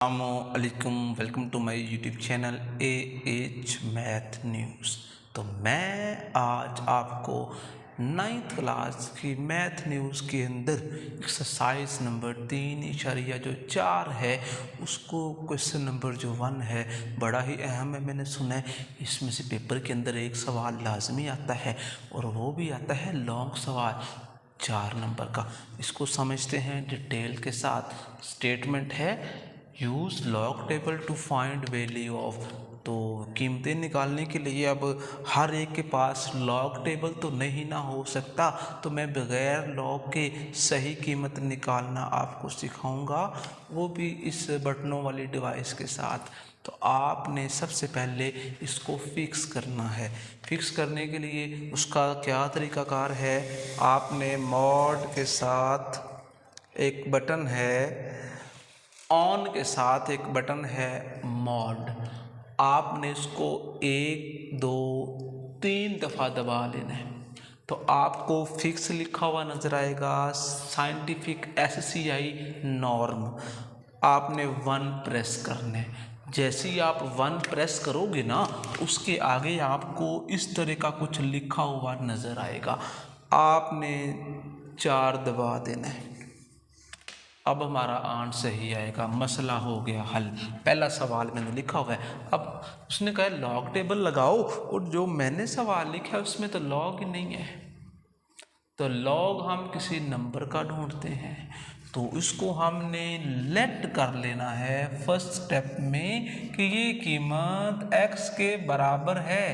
अस्सलामुअलैकुम, welcome to my YouTube channel AH math news. तो मैं आज आपको 9th क्लास की मैथ न्यूज़ के अंदर एक्सरसाइज नंबर 3.4 है उसको क्वेश्चन नंबर जो 1 है बड़ा ही अहम है। मैंने सुना है इसमें से पेपर के अंदर एक सवाल लाजमी आता है और वो भी आता है लॉन्ग सवाल 4 नंबर का। इसको समझते हैं डिटेल के साथ। स्टेटमेंट है use log table to find value of. तो कीमतें निकालने के लिए अब हर एक के पास लॉग टेबल तो नहीं ना हो सकता, तो मैं बग़ैर लॉग के सही कीमत निकालना आपको सिखाऊंगा, वो भी इस बटनों वाली डिवाइस के साथ। तो आपने सबसे पहले इसको फिक्स करना है। फिक्स करने के लिए उसका क्या तरीक़ाकार है, आपने मॉड के साथ एक बटन है, ऑन के साथ एक बटन है मॉड, आपने इसको 1 2 3 दफ़ा दबा लेना है। तो आपको फिक्स लिखा हुआ नज़र आएगा, साइंटिफिक SCI नॉर्म। आपने 1 प्रेस करना है। जैसे ही आप 1 प्रेस करोगे ना, उसके आगे आपको इस तरह का कुछ लिखा हुआ नज़र आएगा, आपने 4 दबा देना है। अब हमारा आंसर सही आएगा, मसला हो गया हल। पहला सवाल मैंने लिखा हुआ है, अब उसने कहा लॉग टेबल लगाओ, और जो मैंने सवाल लिखा है उसमें तो लॉग ही नहीं है। तो लॉग हम किसी नंबर का ढूंढते हैं, तो इसको हमने लेट कर लेना है फर्स्ट स्टेप में कि ये कीमत x के बराबर है।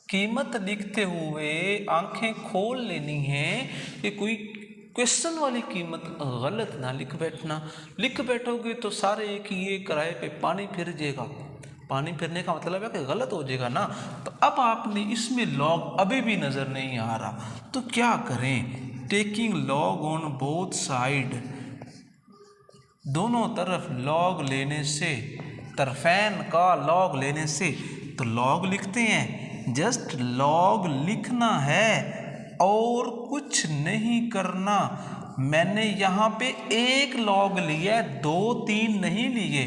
कीमत लिखते हुए आंखें खोल लेनी है कि कोई क्वेश्चन वाली कीमत गलत ना लिख बैठना। लिख बैठोगे तो सारे एक ये किराए पे पानी फिर जाएगा। पानी फिरने का मतलब है कि गलत हो जाएगा ना। तो अब आपने इसमें लॉग अभी भी नज़र नहीं आ रहा, तो क्या करें, taking log on both side, दोनों तरफ लॉग लेने से, तरफैन का लॉग लेने से, तो लॉग लिखते हैं, जस्ट लॉग लिखना है और कुछ नहीं करना। मैंने यहाँ पे 1 लॉग लिया, 2 3 नहीं लिए।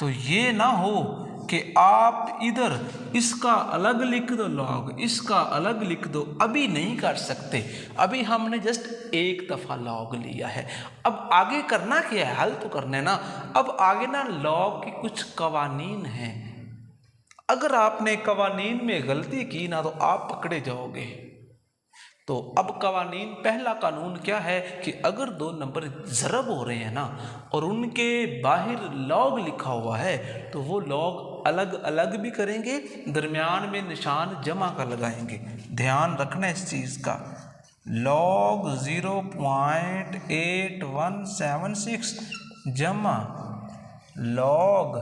तो ये ना हो कि आप इधर इसका अलग लिख दो लॉग, इसका अलग लिख दो, अभी नहीं कर सकते। अभी हमने जस्ट 1 दफ़ा लॉग लिया है। अब आगे करना क्या है, हल तो करना है ना। अब आगे ना लॉग की कुछ कवानीन हैं, अगर आपने कवानीन में गलती की ना तो आप पकड़े जाओगे। तो अब कवानीन, पहला कानून क्या है कि अगर 2 नंबर ज़रब हो रहे हैं ना और उनके बाहर लॉग लिखा हुआ है, तो वो लॉग अलग अलग भी करेंगे, दरमियान में निशान जमा का लगाएंगे। ध्यान रखना इस चीज़ का। लॉग 0.8176 जमा लॉग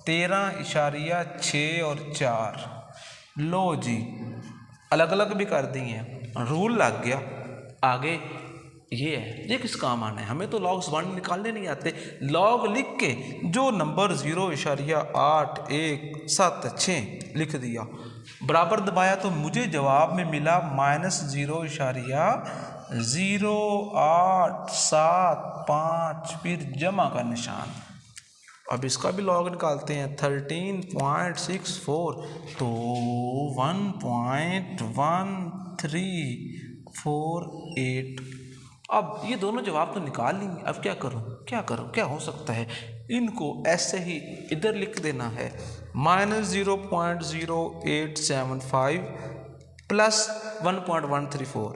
13.6 और 4। लो जी, अलग अलग भी कर दी हैं, रूल लग गया। आगे ये है, ये किस काम आना है, हमें तो लॉग्स 1 निकालने नहीं आते। लॉग लिख के जो नंबर 0.817 लिख दिया, बराबर दबाया, तो मुझे जवाब में मिला -0.0875, फिर जमा का निशान। अब इसका भी लॉग निकालते हैं, 13.64, तो 1.1348। अब ये दोनों जवाब तो निकाल लेंगे, अब क्या करूं, क्या हो सकता है, इनको ऐसे ही इधर लिख देना है, -0.0875 प्लस 1.134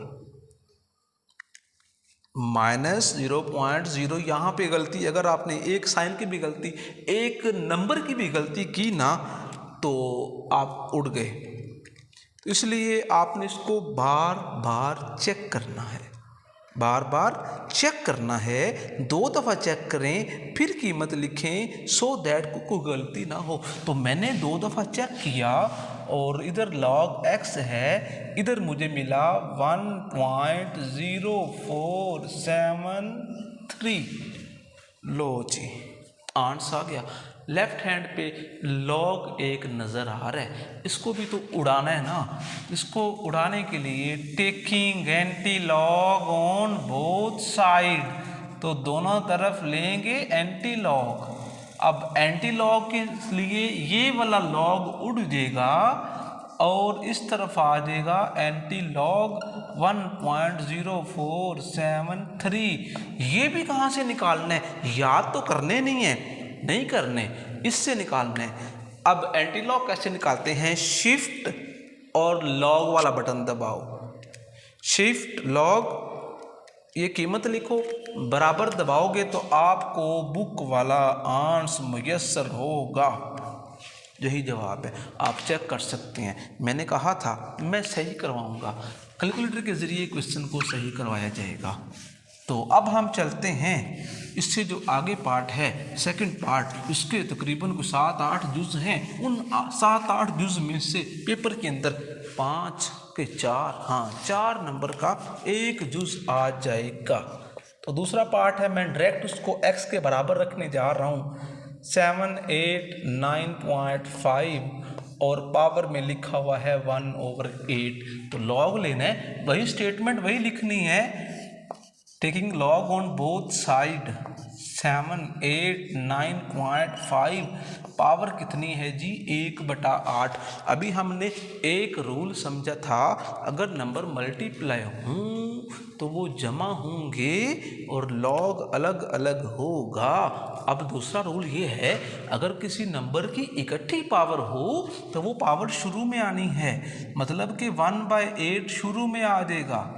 -0.0। यहाँ पे गलती, अगर आपने एक साइन की भी गलती, एक नंबर की भी गलती की ना, तो आप उड़ गए। तो इसलिए आपने इसको बार बार चेक करना है, बार बार चेक करना है, 2 दफ़ा चेक करें फिर कीमत लिखें, सो दैट को कोई गलती ना हो। तो मैंने 2 दफ़ा चेक किया और इधर लॉग x है, इधर मुझे मिला 1.0473। लो जी, आंसर आ गया। लेफ्ट हैंड पे लॉग 1 नज़र आ रहा है, इसको भी तो उड़ाना है ना। इसको उड़ाने के लिए taking anti log on both side, तो दोनों तरफ लेंगे एंटी लॉग। अब एंटी लॉग के लिए ये वाला लॉग उड़ जाएगा और इस तरफ आ जाएगा एंटी लॉग 1.0473। ये भी कहाँ से निकालना है, याद तो करने नहीं है, नहीं करने, इससे निकालना है। अब एंटी लॉग कैसे निकालते हैं, शिफ्ट और लॉग वाला बटन दबाओ, शिफ्ट लॉग, ये कीमत लिखो, बराबर दबाओगे तो आपको बुक वाला आंसर मुयस्सर होगा। यही जवाब है, आप चेक कर सकते हैं। मैंने कहा था मैं सही करवाऊंगा, कैलकुलेटर के ज़रिए क्वेश्चन को सही करवाया जाएगा। तो अब हम चलते हैं, इससे जो आगे पार्ट है सेकंड पार्ट, इसके तकरीबन को 7-8 जुज़ हैं। उन 7-8 जुज़ में से पेपर के अंदर 5 के 4 नंबर का एक जुज़ आ जाएगा। तो दूसरा पार्ट है, मैं डायरेक्ट उसको x के बराबर रखने जा रहा हूँ, 789.5 और पावर में लिखा हुआ है 1/8। तो लॉग लेना है, वही स्टेटमेंट वही लिखनी है, taking log on both side. 789.5 power कितनी है जी, 1/8। अभी हमने एक रूल समझा था, अगर नंबर मल्टीप्लाई हों तो वो जमा होंगे और लॉग अलग अलग होगा। अब दूसरा रूल ये है, अगर किसी नंबर की इकट्ठी पावर हो तो वो पावर शुरू में आनी है, मतलब कि 1/8 शुरू में आ जाएगा।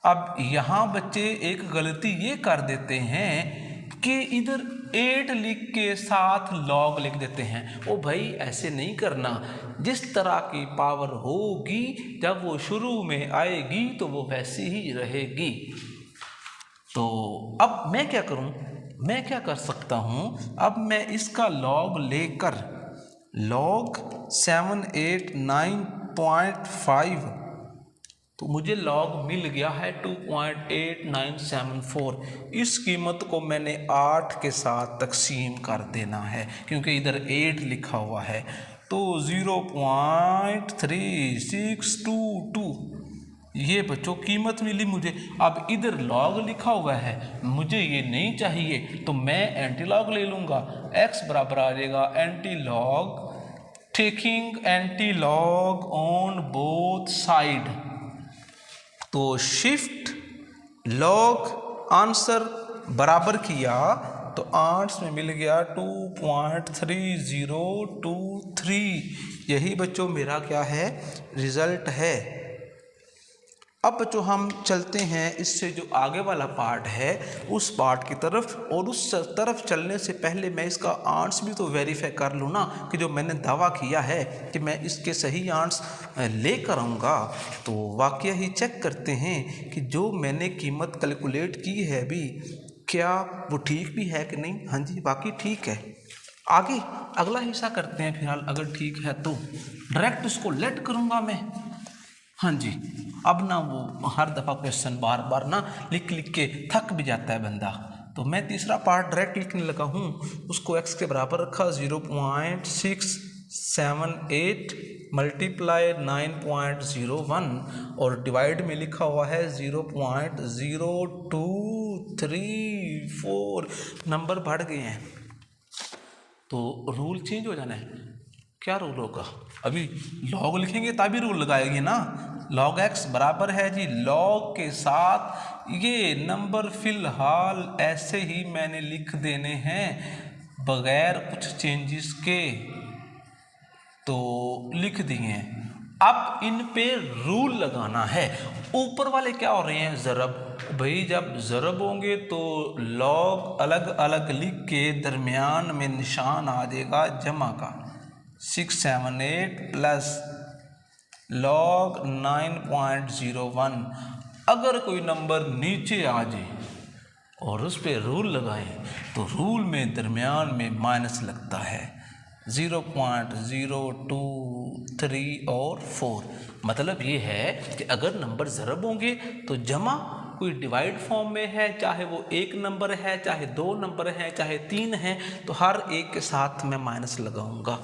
अब यहाँ बच्चे एक गलती ये कर देते हैं कि इधर 8 लिख के साथ लॉग लिख देते हैं। ओ भाई ऐसे नहीं करना, जिस तरह की पावर होगी जब वो शुरू में आएगी तो वो वैसी ही रहेगी। तो अब मैं क्या करूं, मैं क्या कर सकता हूं, अब मैं इसका लॉग लेकर लॉग 789.5, तो मुझे लॉग मिल गया है 2.8974। इस कीमत को मैंने 8 के साथ तकसीम कर देना है, क्योंकि इधर 8 लिखा हुआ है, तो 0.3622 ये बच्चों कीमत मिली मुझे। अब इधर लॉग लिखा हुआ है, मुझे ये नहीं चाहिए, तो मैं एंटी लॉग ले लूँगा। x बराबर आ जाएगा anti log, taking anti log on both side. तो शिफ्ट लॉग आंसर बराबर किया तो 8 में मिल गया 2.3023। यही बच्चों मेरा क्या है, रिजल्ट है। अब बच्चों हम चलते हैं, इससे जो आगे वाला पार्ट है उस पार्ट की तरफ, और उस तरफ चलने से पहले मैं इसका आंसर भी तो वेरीफाई कर लूँ ना, कि जो मैंने दावा किया है कि मैं इसके सही आंसर लेकर आऊँगा। तो वाकया ही चेक करते हैं कि जो मैंने कीमत कैलकुलेट की है अभी, क्या वो ठीक भी है कि नहीं। हाँ जी, बाकी ठीक है। आगे अगला हिस्सा करते हैं फिलहाल, अगर ठीक है तो डायरेक्ट उसको लेट करूँगा मैं। हाँ जी, अब ना वो हर दफ़ा क्वेश्चन बार बार ना लिख लिख के थक भी जाता है बंदा। तो मैं तीसरा पार्ट डायरेक्ट लिखने लगा हूँ, उसको x के बराबर रखा 0.678 मल्टीप्लाई 9.01 और डिवाइड में लिखा हुआ है 0.0234। नंबर बढ़ गए हैं तो रूल चेंज हो जाना है। क्या रूल होगा, अभी लॉग लिखेंगे तभी रूल लगाएगी ना। लॉग x बराबर है जी लॉग के साथ ये नंबर फिलहाल ऐसे ही मैंने लिख देने हैं बगैर कुछ चेंजेस के, तो लिख दिए। अब इन पे रूल लगाना है। ऊपर वाले क्या हो रहे हैं, ज़रब। भाई जब ज़रब होंगे तो लॉग अलग अलग लिख के दरमियान में निशान आ जाएगा जमा का। 678 प्लस लॉग 9.01। अगर कोई नंबर नीचे आ जाए और उस पर रूल लगाएं तो रूल में दरमियान में माइनस लगता है 0.023 और 4। मतलब ये है कि अगर नंबर ज़रब होंगे तो जमा कोई डिवाइड फॉर्म में है, चाहे वो एक नंबर है, चाहे 2 नंबर है, चाहे 3 है, तो हर एक के साथ मैं माइनस लगाऊंगा।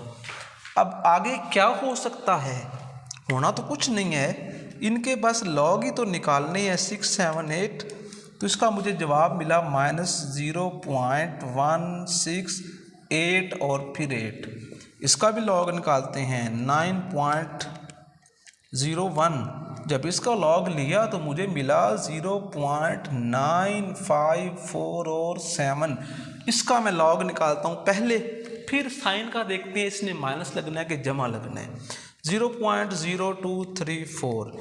अब आगे क्या हो सकता है, होना तो कुछ नहीं है, इनके बस लॉग ही तो निकालने हैं। 678 तो इसका मुझे जवाब मिला -0.168 और फिर 8। इसका भी लॉग निकालते हैं 9.01। जब इसका लॉग लिया तो मुझे मिला 0.954 और 7। इसका मैं लॉग निकालता हूँ पहले, फिर साइन का देखते हैं इसने माइनस लगना है कि जमा लगना है। 0.0234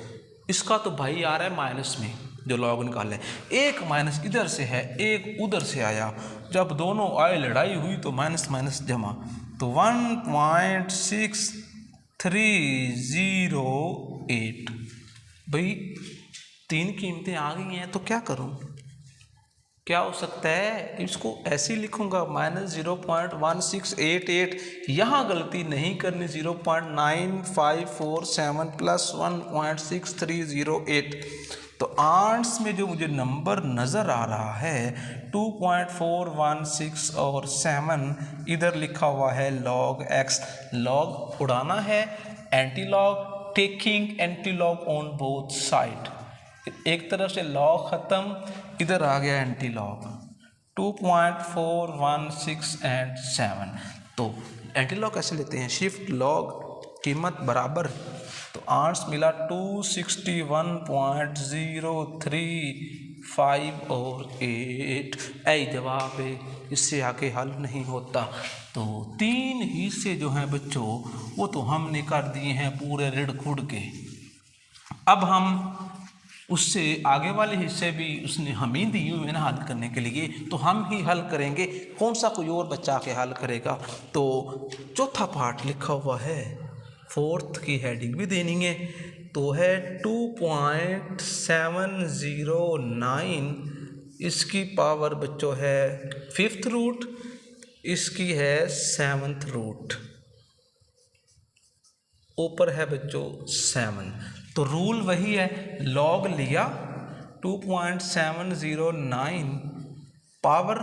इसका तो भाई आ रहा है माइनस में, जो लॉग निकाले। एक माइनस इधर से है, एक उधर से आया, जब दोनों आए लड़ाई हुई तो माइनस माइनस जमा, तो 1.6308। भाई 3 कीमतें आ गई हैं तो क्या करूं? क्या हो सकता है? इसको ऐसे ही लिखूंगा -0.1688। यहाँ गलती नहीं करनी, 0.9547 प्लस 1.6308। तो आंट्स में जो मुझे नंबर नज़र आ रहा है 2.416 और 7, इधर लिखा हुआ है log x। log उड़ाना है, anti log, taking anti log on both side. एक तरफ से लॉग ख़त्म, इधर आ गया एंटी लॉग 2.416 एंड 7। तो एंटी लॉग कैसे लेते हैं? शिफ्ट लॉग कीमत बराबर, तो आंट्स मिला 261.035 और 8। ऐ जवाब है, इससे आगे हल नहीं होता। तो 3 हिस्से जो हैं बच्चों वो तो हमने कर दिए हैं पूरे रिड़ खुड़ के। अब हम उससे आगे वाले हिस्से भी उसने हम ही दिए हुए ना हल करने के लिए, तो हम ही हल करेंगे। कौन सा कोई और बच्चा के हल करेगा? तो चौथा पार्ट लिखा हुआ है, 4th की हेडिंग भी देनी है, तो है 2.709। इसकी पावर बच्चों है 5th रूट, इसकी है 7th रूट, ऊपर है बच्चों 7। तो रूल वही है, लॉग लिया 2.709 पावर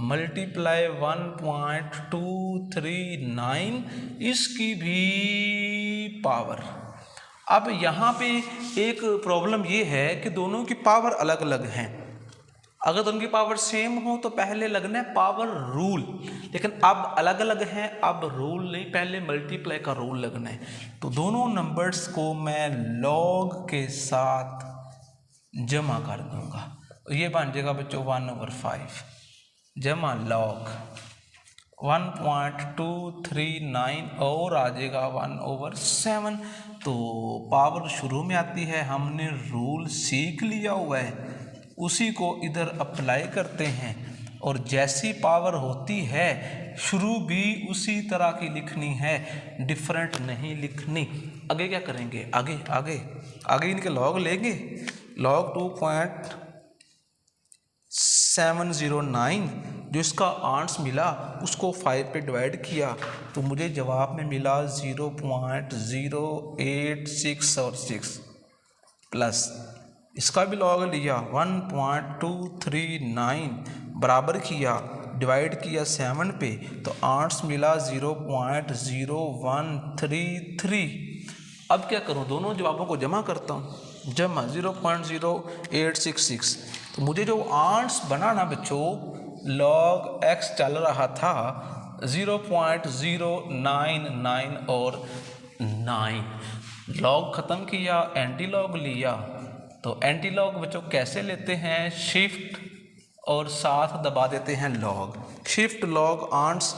मल्टीप्लाई 1.239 इसकी भी पावर। अब यहाँ पे एक प्रॉब्लम ये है कि दोनों की पावर अलग अलग हैं। अगर दोनों की पावर सेम हो तो पहले लगना है पावर रूल, लेकिन अब अलग अलग हैं, अब रूल नहीं, पहले मल्टीप्लाई का रूल लगना है। तो दोनों नंबर्स को मैं लॉग के साथ जमा कर दूंगा, ये बन जाएगा बच्चों 1/5 जमा लॉग 1.239 और आ जाएगा 1/7। तो पावर शुरू में आती है, हमने रूल सीख लिया हुआ है, उसी को इधर अप्लाई करते हैं, और जैसी पावर होती है शुरू भी उसी तरह की लिखनी है, डिफरेंट नहीं लिखनी। आगे क्या करेंगे? आगे आगे आगे इनके लॉग लेंगे। लॉग 2.709 जो इसका आंट्स मिला उसको 5 पे डिवाइड किया, तो मुझे जवाब में मिला 0.086 और 6 प्लस इसका भी लॉग लिया 1.239 बराबर किया, डिवाइड किया 7 पे, तो आंट्स मिला 0.0133। अब क्या करूं? दोनों जवाबों को जमा करता हूं, जमा 0.0866। तो मुझे जो आंट्स बना ना बच्चों, log x चल रहा था 0.099 और 9। लॉग ख़त्म किया, एंटी लॉग लिया। तो एंटी लॉग बच्चों कैसे लेते हैं? शिफ्ट और साथ दबा देते हैं लॉग, शिफ्ट लॉग आंट्स।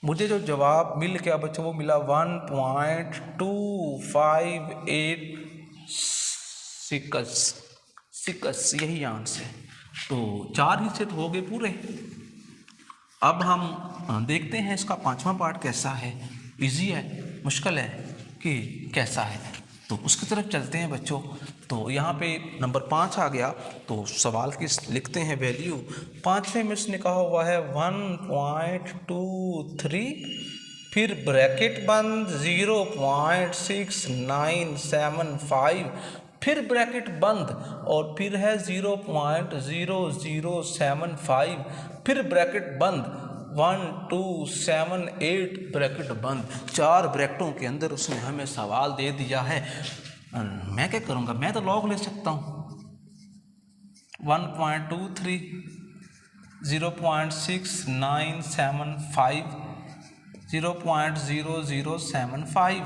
मुझे जो जवाब मिल गया बच्चों वो मिला 1.25866, यही आंसर है। तो 4 हिस्से हो गए पूरे। अब हम देखते हैं इसका 5वां पार्ट कैसा है, इजी है, मुश्किल है कि कैसा है, तो उसकी तरफ चलते हैं बच्चों। तो यहाँ पे नंबर 5 आ गया, तो सवाल की लिखते हैं वैल्यू। 5वें में इसने कहा हुआ है 1.23, फिर ब्रैकेट बंद 0.6975, फिर ब्रैकेट बंद और फिर है 0.0075, फिर ब्रैकेट बंद 1278 ब्रैकेट बंद। 4 ब्रैकेटों के अंदर उसने हमें सवाल दे दिया है। मैं क्या करूँगा? मैं तो लॉग ले सकता हूँ, 1.23, 0.6975, 0.0075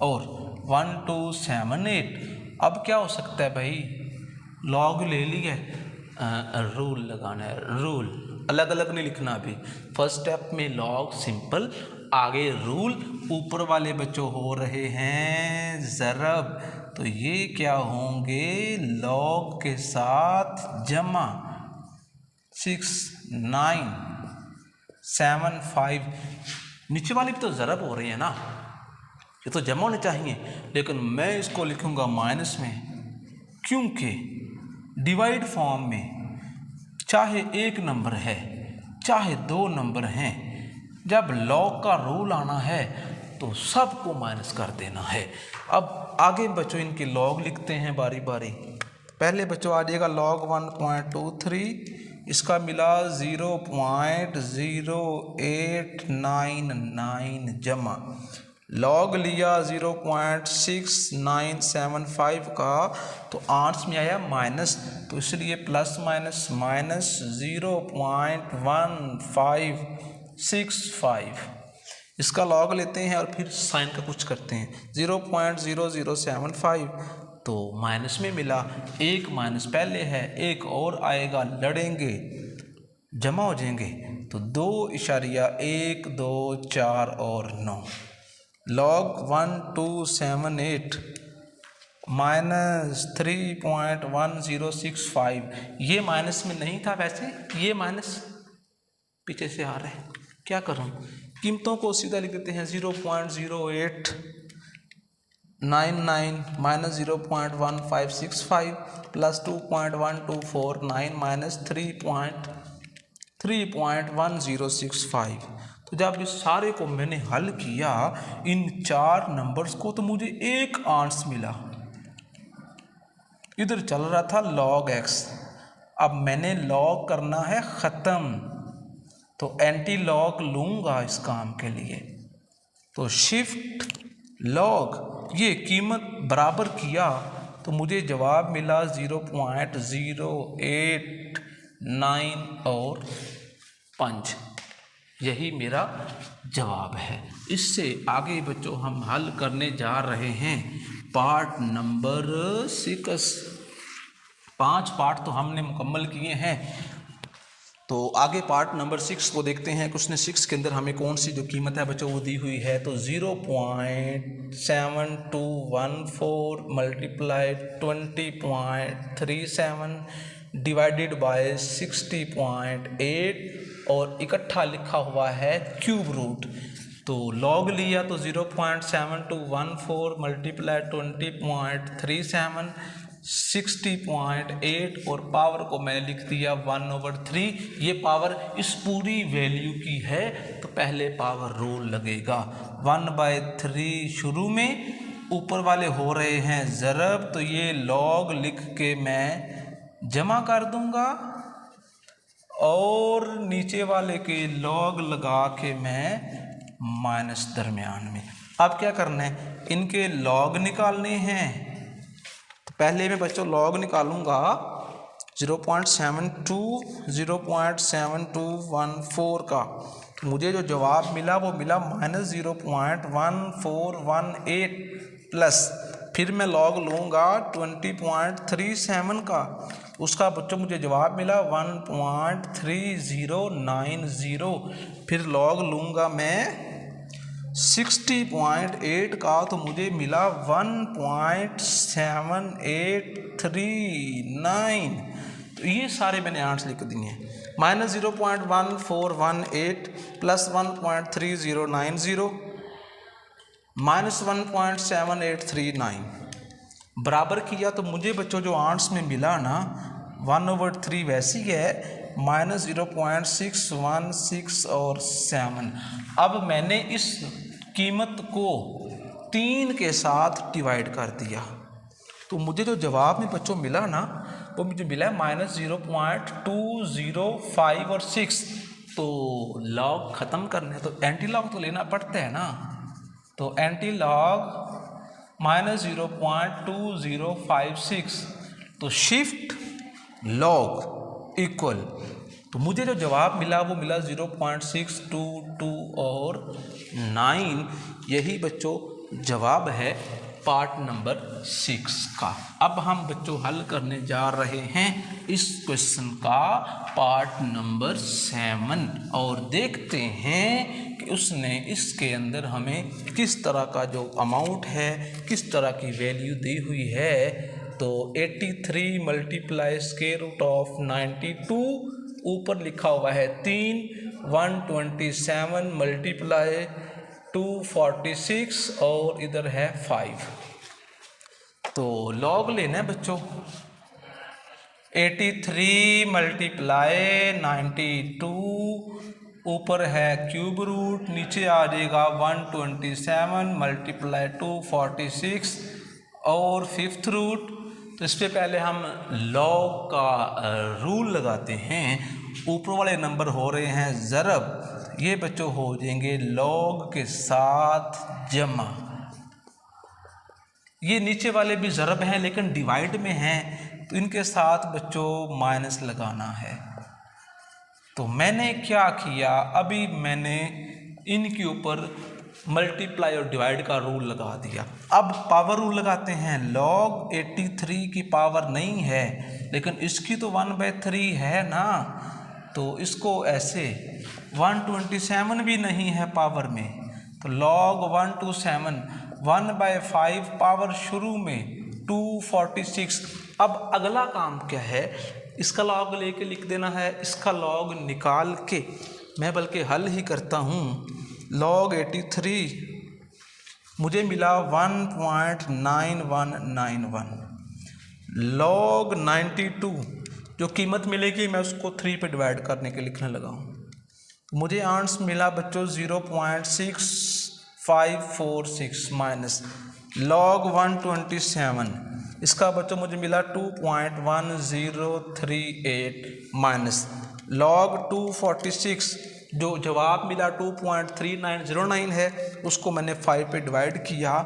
और 1278। अब क्या हो सकता है भाई, लॉग ले लिया, रूल लगाना है, रूल अलग अलग नहीं लिखना अभी। फर्स्ट स्टेप में लॉग सिंपल, आगे रूल, ऊपर वाले बच्चों हो रहे हैं ज़रब, तो ये क्या होंगे, लॉग के साथ जमा 6975। नीचे वाले भी तो ज़रब हो रही है ना, ये तो जमा होने चाहिए, लेकिन मैं इसको लिखूंगा माइनस में, क्योंकि डिवाइड फॉर्म में चाहे एक नंबर है चाहे दो नंबर हैं, जब लॉग का रूल आना है तो सबको माइनस कर देना है। अब आगे बच्चों इनके लॉग लिखते हैं बारी बारी। पहले बच्चों आ जाएगा लॉग 1.23, इसका मिला 0.0899 जमा, लॉग लिया 0.6975 का, तो आर्ट्स में आया माइनस, तो इसलिए प्लस माइनस माइनस 0.1565, इसका लॉग लेते हैं और फिर साइन का कुछ करते हैं, 0.0075, तो माइनस में मिला, एक माइनस पहले है, एक और आएगा, लड़ेंगे जमा हो जाएंगे, तो 2.1 2 4 और 9, लॉग 1278 माइनस 3.1065, ये माइनस में नहीं था, वैसे ये माइनस पीछे से आ रहा है, क्या करूं, कीमतों को सीधा लिख देते हैं, 0.0899 माइनस 0.1565 प्लस 2.1249 माइनस 3.1065। तो जब इस सारे को मैंने हल किया, इन चार नंबर्स को, तो मुझे एक आंसर मिला। इधर चल रहा था log x, अब मैंने log करना है ख़त्म, तो एंटी लॉग लूँगा इस काम के लिए, तो शिफ्ट log, ये कीमत बराबर किया तो मुझे जवाब मिला 0.089 और 5, यही मेरा जवाब है। इससे आगे बच्चों हम हल करने जा रहे हैं पार्ट नंबर 6। 5 पार्ट तो हमने मुकम्मल किए हैं, तो आगे पार्ट नंबर 6 को देखते हैं। क्वेश्चन 6 के अंदर हमें कौन सी जो कीमत है बच्चों वो दी हुई है, तो 0.7214 मल्टीप्लाइड 20.37 डिवाइडेड बाय 60.8 और इकट्ठा लिखा हुआ है क्यूब रूट। तो लॉग लिया तो 0.7214 मल्टीप्लाई 20.37 60.8 और पावर को मैंने लिख दिया 1/3। ये पावर इस पूरी वैल्यू की है, तो पहले पावर रूल लगेगा। 1/3 शुरू में, ऊपर वाले हो रहे हैं ज़रब, तो ये लॉग लिख के मैं जमा कर दूंगा और नीचे वाले के लॉग लगा के मैं माइनस दरमियान में। अब क्या करना है, इनके लॉग निकालने हैं। तो पहले मैं बच्चों लॉग निकालूंगा 0.7214 का, तो मुझे जो जवाब मिला वो मिला -0.1418 प्लस, फिर मैं लॉग लूँगा 20.37 का, उसका बच्चों मुझे जवाब मिला 1.3090, फिर लॉग लूँगा मैं 60.8 का, तो मुझे मिला 1.7839। तो ये सारे मैंने आंसर लिख दिए हैं। -0.1418 प्लस 1.3090 माइनस 1.7839 बराबर किया, तो मुझे बच्चों जो आंसर में मिला ना 1/3 वैसी है, -0.616 और 7। अब मैंने इस कीमत को 3 के साथ डिवाइड कर दिया, तो मुझे जो जवाब में बच्चों मिला ना वो मुझे मिला -0.205 और 6। तो लॉग ख़त्म करने तो एंटी लॉग तो लेना पड़ता है ना, तो एंटी लॉग -0.2056, तो शिफ्ट लॉग इक्वल, तो मुझे जो जवाब मिला वो मिला 0.622 और 9। यही बच्चों जवाब है पार्ट नंबर 6 का। अब हम बच्चों हल करने जा रहे हैं इस क्वेश्चन का पार्ट नंबर 7 और देखते हैं कि उसने इसके अंदर हमें किस तरह का जो अमाउंट है, किस तरह की वैल्यू दी हुई है। तो 83 मल्टीप्लाई स्क्वायर रूट ऑफ 92, ऊपर लिखा हुआ है 3, 127 मल्टीप्लाई 246 और इधर है 5। तो लॉग लेना है बच्चों, 83 मल्टीप्लाई 92, ऊपर है क्यूब रूट, नीचे आ जाएगा 127 मल्टीप्लाई 246 और फिफ्थ रूट। तो इस पर पहले हम लॉग का रूल लगाते हैं। ऊपर वाले नंबर हो रहे हैं ज़रब, ये बच्चों हो जाएंगे लॉग के साथ जमा। ये नीचे वाले भी ज़रब हैं लेकिन डिवाइड में हैं, तो इनके साथ बच्चों माइनस लगाना है। तो मैंने क्या किया, अभी मैंने इनके ऊपर मल्टीप्लाई और डिवाइड का रूल लगा दिया। अब पावर रूल लगाते हैं। लॉग 83 की पावर नहीं है लेकिन इसकी तो 1/3 है ना, तो इसको ऐसे 127 भी नहीं है पावर में, तो लॉग 127 1/5 पावर शुरू में 246। अब अगला काम क्या है, इसका लॉग लेके लिख देना है। इसका लॉग निकाल के मैं बल्कि हल ही करता हूँ। लॉग 83 मुझे मिला 1.9191। लॉग 92 जो कीमत मिलेगी मैं उसको 3 पे डिवाइड करने के लिखने लगा हूँ। मुझे आंसर मिला बच्चों 0.6546 माइनस लॉग 127, इसका बच्चों मुझे मिला 2.1038 माइनस लॉग 246, जो जवाब मिला 2.3909 है, उसको मैंने 5 पे डिवाइड किया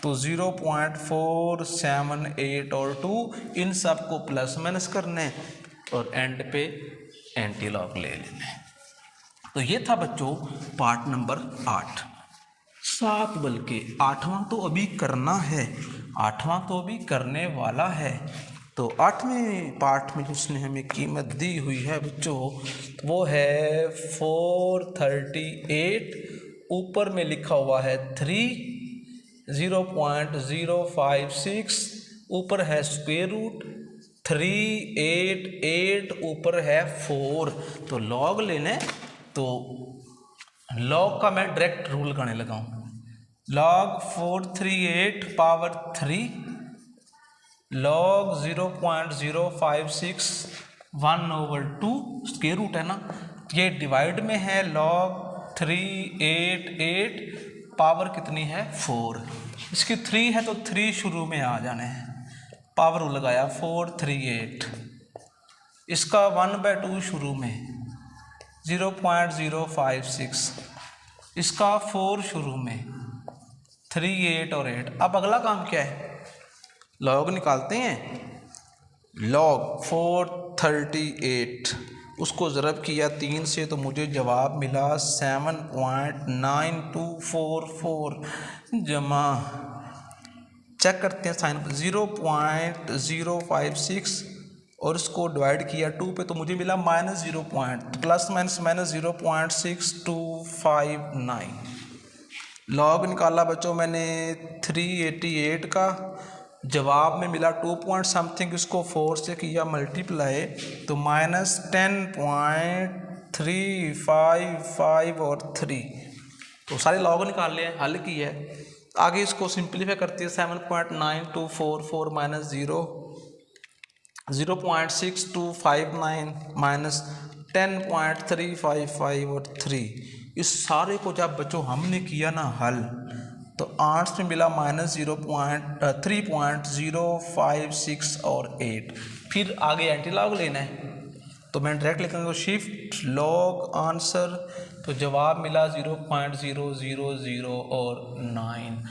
तो 0.478 और 2, इन सब को प्लस माइनस करने और एंड पे एंटी लॉग ले लेने। तो ये था बच्चों पार्ट नंबर 8। 7 बल्कि 8वां तो अभी करना है, 8वां तो अभी करने वाला है। तो 8वें पार्ट में जिसने हमें कीमत दी हुई है बच्चों वो है 438, ऊपर में लिखा हुआ है 3, 0.056, ऊपर है स्क्वायर रूट 388, ऊपर है 4। तो लॉग लेने, तो लॉग का मैं डायरेक्ट रूल लगाने लगा हूँ। Log 438 power 3 log 0.056 1/2 square root है ना, ये डिवाइड में है लॉग 388 पावर कितनी है 4। इसकी 3 है तो 3 शुरू में आ जाने हैं, पावर लगाया 438, इसका 1/2 शुरू में 0.056, इसका 4 शुरू में 3, 8 और 8। अब अगला काम क्या है, लॉग निकालते हैं। लॉग 438 उसको ज़रब किया 3 से तो मुझे जवाब मिला 7.9244 जमा, चेक करते हैं साइन, 0.056 और इसको डिवाइड किया 2 पे तो मुझे मिला -0 प्लस माइनस 0.6259। लॉग निकाला बच्चों मैंने 388 का, जवाब में मिला 2 समथिंग, इसको 4 से किया मल्टीप्लाई तो -10.355 और 3। तो सारे लॉग निकाल लिए, हल किया है। आगे इसको सिंप्लीफाई करते हैं 7.9244 माइनस 0.6259 माइनस 10.355 और 3। इस सारे को जब बच्चों हमने किया ना हल तो आंसर में मिला -3.056 और 8। फिर आगे एंटी लॉग लेना है तो मैं डायरेक्ट लिखूँगा शिफ्ट लॉग आंसर, तो जवाब मिला 0.000 और 9।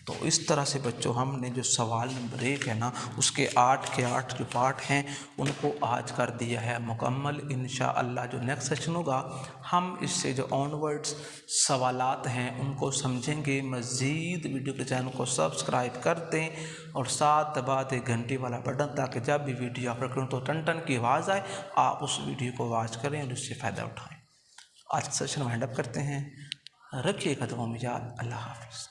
तो तो इस तरह से बच्चों हमने जो सवाल नंबर 1 है ना, उसके 8 के 8 जो पार्ट हैं उनको आज कर दिया है मुकम्मल। इंशाअल्लाह जो नेक्स्ट सेशन होगा हम इससे जो ऑनवर्ड्स सवालात हैं उनको समझेंगे। मज़ीद वीडियो के चैनल को सब्सक्राइब कर दें और साथ दबा दें घंटी वाला बटन, ताकि जब भी वीडियो अपलोड करूँ तो टन टन की आवाज़ आए, आप उस वीडियो को वॉच करें और उससे फ़ायदा उठाएँ। आज का सेशन वाइंड अप करते हैं। रखिएगा दुआ में याद। अल्लाह हाफ़िज़।